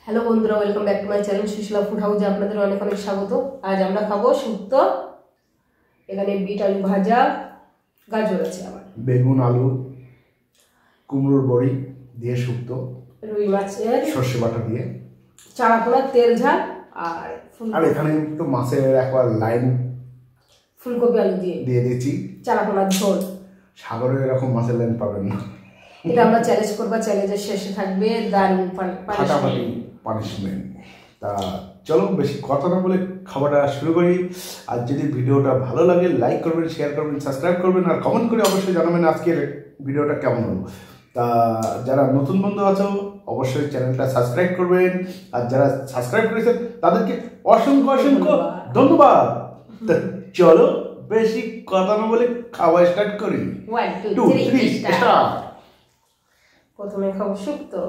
Hello বন্ধুরা, welcome back to my channel Sushila food হাউসে আপনাদের অনেক অনেক স্বাগত। আজ আমরা খাবো শুক্তো। এখানে বিট আলু ভাজা, গাজর আছে, আবার বেগুন আলু কুমড়োর বড়ি দিয়ে শুক্তো, রুই মাছের সর্ষে বাটা দিয়ে চারাপোনা তেল ঝাল, আর এখানে একটু মাছের একবার লাইন ফুলকপি আলু দিয়ে দিয়েছি। চারাপোনার ঝোল। সাগরে এরকম মাছের লাইন পাবেন না। এটা আমরা চ্যালেঞ্জ করবো, চ্যালেঞ্জের শেষে থাকবে দারুণ ফাটাফাটি পানিশমেন্ট। তা চলো বেশি কথা না বলে খাবারটা শুরু করি। আর যদি ভিডিওটা ভালো লাগে লাইক করবেন, শেয়ার করবেন, সাবস্ক্রাইব করবেন আর কমেন্ট করে অবশ্যই জানাবেন আজকের ভিডিওটা কেমন হলো। তা যারা নতুন বন্ধু আছো অবশ্যই চ্যানেলটা সাবস্ক্রাইব করবেন, আর যারা সাবস্ক্রাইব করেছেন তাদেরকে অসংখ্য অসংখ্য ধন্যবাদ। তা চলো বেশি কথা না বলে খাওয়া স্টার্ট করি। 1 2 3 স্টার্ট। প্রথমে খাবো শুক্তো।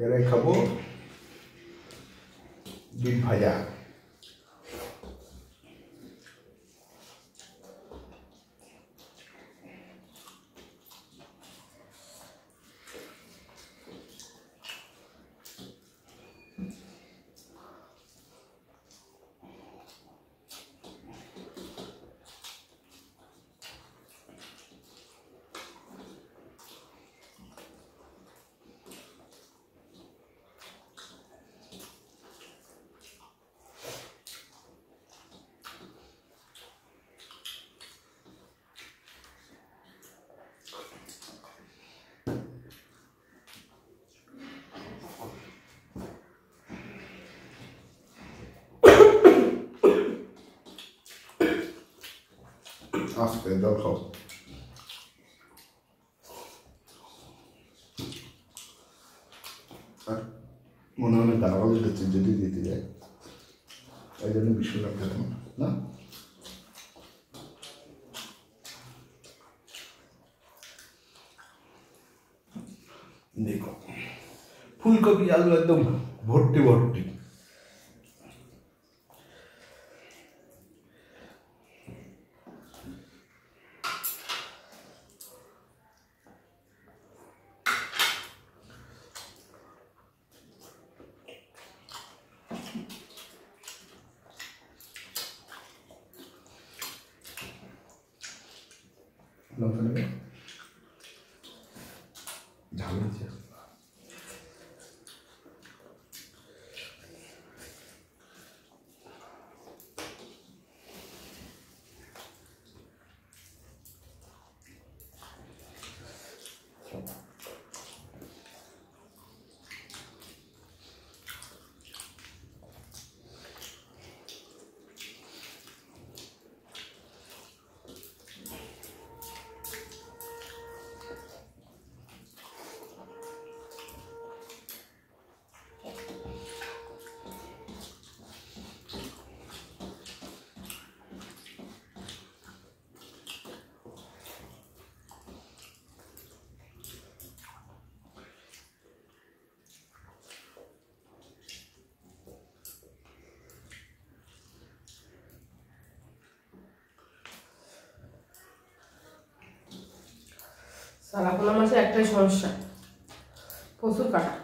এরাই খাবো বিট ভাজা। আস্তে জল খাও। মনে মনে গাওয়াল দিচ্ছে যদি দিতে যায়, তাই জন্য বিশ্বনাথ খেতাম না। দেখো ফুলকপি আলু একদম ভর্তি ভর্তি। ঝাল দিচ্ছে। চারাপোনা মাছের একটাই সমস্যা, প্রচুর কাটা।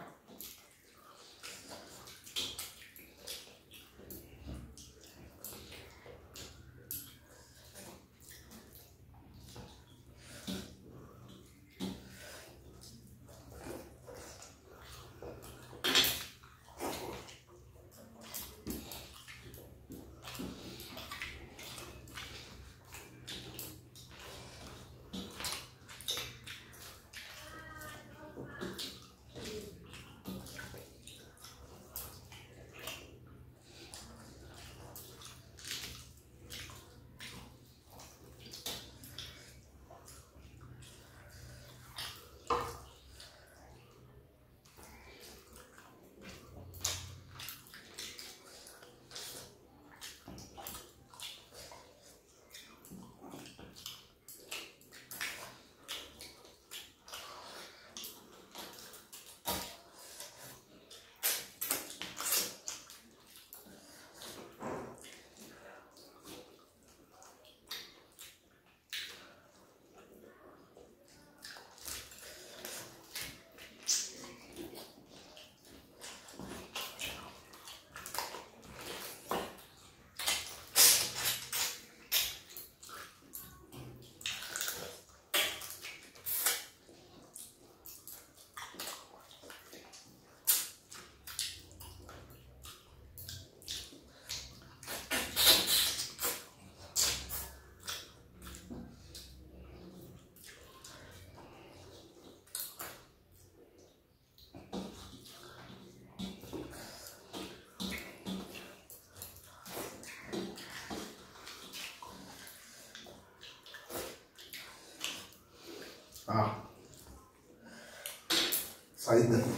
সাইজ দেখো।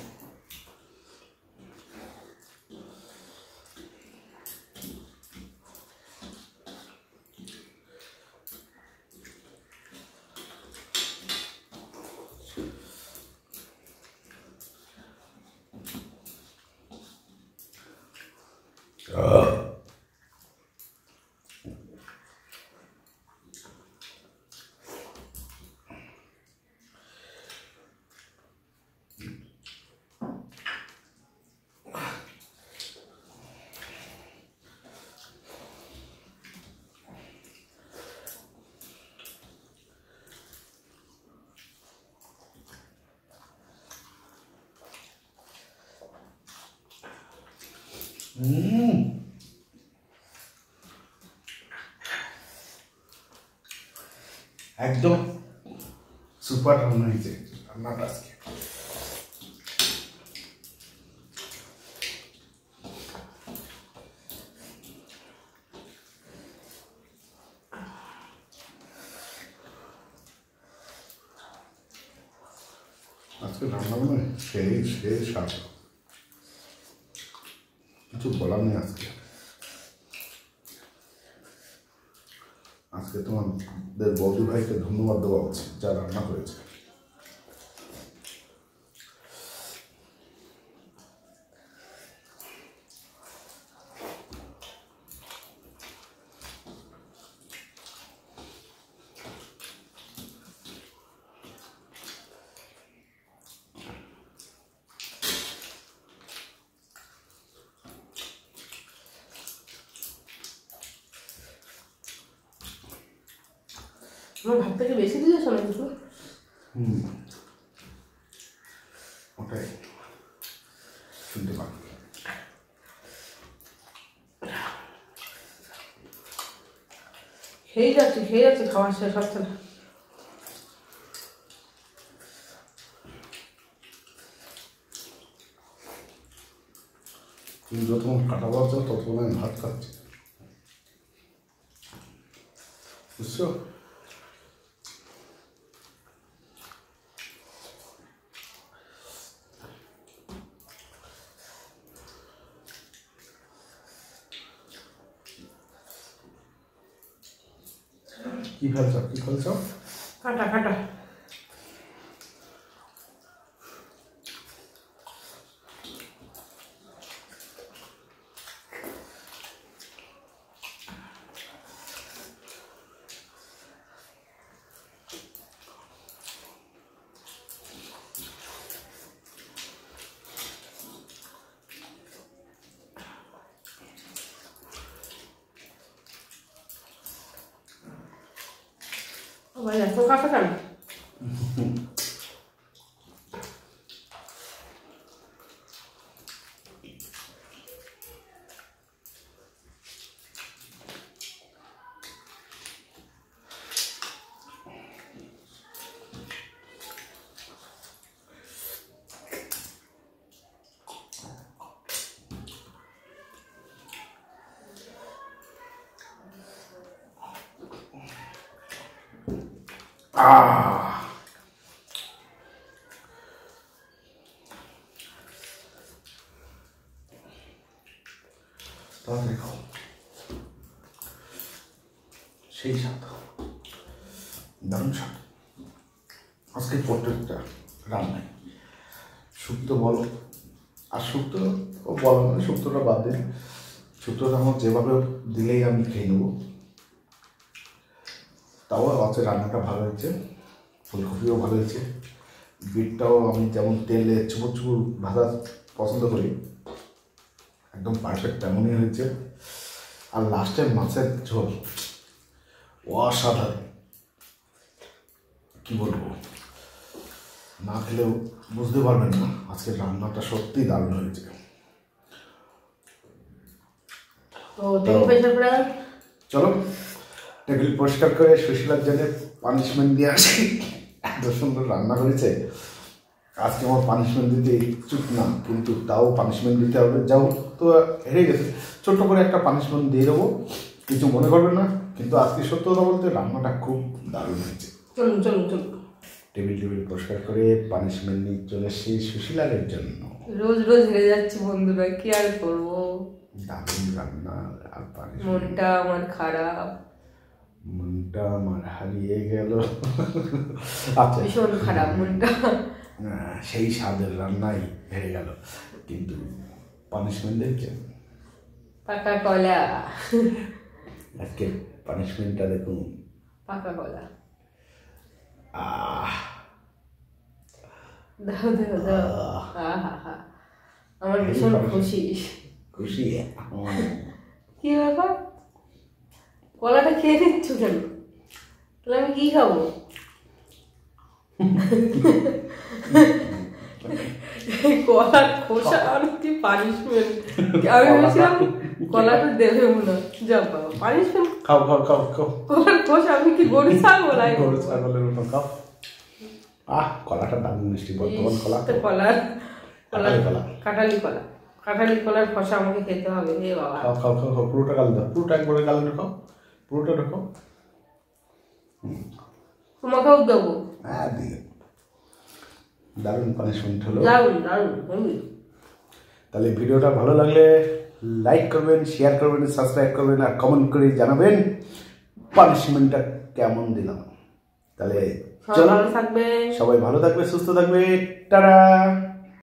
একদম সুপার রান্না হয়েছে রান্নাটা আজকে। আজকে রান্না মানে সেই স্বাদ, কিছু বলার নেই। আজকে তোমাদের বৌদি ভাইকে ধন্যবাদ দেওয়া উচিত যা রান্না করেছে। আমার ভাত থেকে বেশি দিয়েছ না কিছু? ওটাই শুনতে পারি। খেয়ে যাচ্ছে খাওয়ার শেষ হচ্ছে না। তুমি যতক্ষণ কাটা বাচ্চা ততক্ষণ আমি ভাত খাচ্ছি, বুঝছো? কি ফেলছ? কাটা। ভাই এত কাটা কেন? তাড়াতাড়ি খাও, সেই স্বাদ, দারুণ স্বাদ। আজকে প্রত্যেকটা রান্নায় শুক্তো বলো, আর শুক্তো বলো মানে শুক্তোটা বাদ দিন, শুক্তোটা আমার যেভাবে দিলেই আমি খেয়ে নেবো। তাও আজকে রান্নাটা ভালো হয়েছে, ফুলকপিও ভালো হয়েছে, বিটটাও আমি যেমন তেলে চুপুর চুপুর ভাজা পছন্দ করি একদম পারফেক্ট তেমনই হয়েছে। আর লাস্টের মাছের ঝোল অসাধারণ, কি বলবো, না খেলেও বুঝতে পারবেন না আজকের রান্নাটা সত্যি দারুণ হয়েছে। চলো টেবিল পরিষ্কার করে সুশীলার জন্য পানিশমেন্ট দিয়ে আসি। এত সুন্দর রান্না করেছে, আজকে আমার পানিশমেন্ট দিতে ইচ্ছুক না, কিন্তু তাও পানিশমেন্ট দিতে হবে। যাও তো হেরে গেছে, ছোট্ট করে একটা পানিশমেন্ট দিয়ে দেবো, কিছু মনে করবে না। কিন্তু আজকে সত্য কথা বলতে রান্নাটা খুব দারুণ হয়েছে। চলুন। টেবিল টেবিল পরিষ্কার করে পানিশমেন্ট নিয়ে চলে এসেছি সুশীলারের জন্য। রোজ রোজ হেরে যাচ্ছি বন্ধুরা, কি আর করবো। দারুণ রান্না আর মনটা আমার খারাপ, মনটা আমার হারিয়ে গেল। আচ্ছা, ভীষণ খারাপ মনটা। সেই স্বাদের রান্নাই হেরে গেল, কিন্তু পানিশমেন্ট দেখছেন, পাকা কলা। আজকে পানিশমেন্টটা দেখুন, পাকা কলা। আহ দাও দাও দাও। আহা, আমার ভীষণ খুশি। খুশি? কি ব্যাপার, কলাটা খেয়ে নিচ্ছ কেন? তাহলে আমি কি খাবো? কলার খোসা আর কি পানিশমেন্ট? আমি ভেবেছিলাম কলাটা দেবে মনে হয়। যা বাবা, পানিশমেন্ট। খাও খাও খাও খাও। কলার খোসা আমি কি গরু ছাগল? গরু ছাগলের মতো খাও। কলাটা দারুণ মিষ্টি, বর্তমান কলা। কাঁঠালি কলা, কাঁঠালি কলার খোসা আমাকে খেতে হবে রে বাবা। খাও খাও খাও খাও, পুরোটা গাল দাও, পুরোটা একবারে গালে ঢোকাও, পুরোটা ঢোকাও। তোমাকেও দেবো। হ্যাঁ দিয়ে দারুণ পানিশমেন্ট হলো। দারুণ। তাহলে ভিডিওটা ভালো লাগলে লাইক করবেন, শেয়ার করবেন, সাবস্ক্রাইব করবেন আর কমেন্ট করে জানাবেন পানিশমেন্টটা কেমন দিলাম। তাহলে চলো, সবাই ভালো থাকবে, সুস্থ থাকবে, টাটা।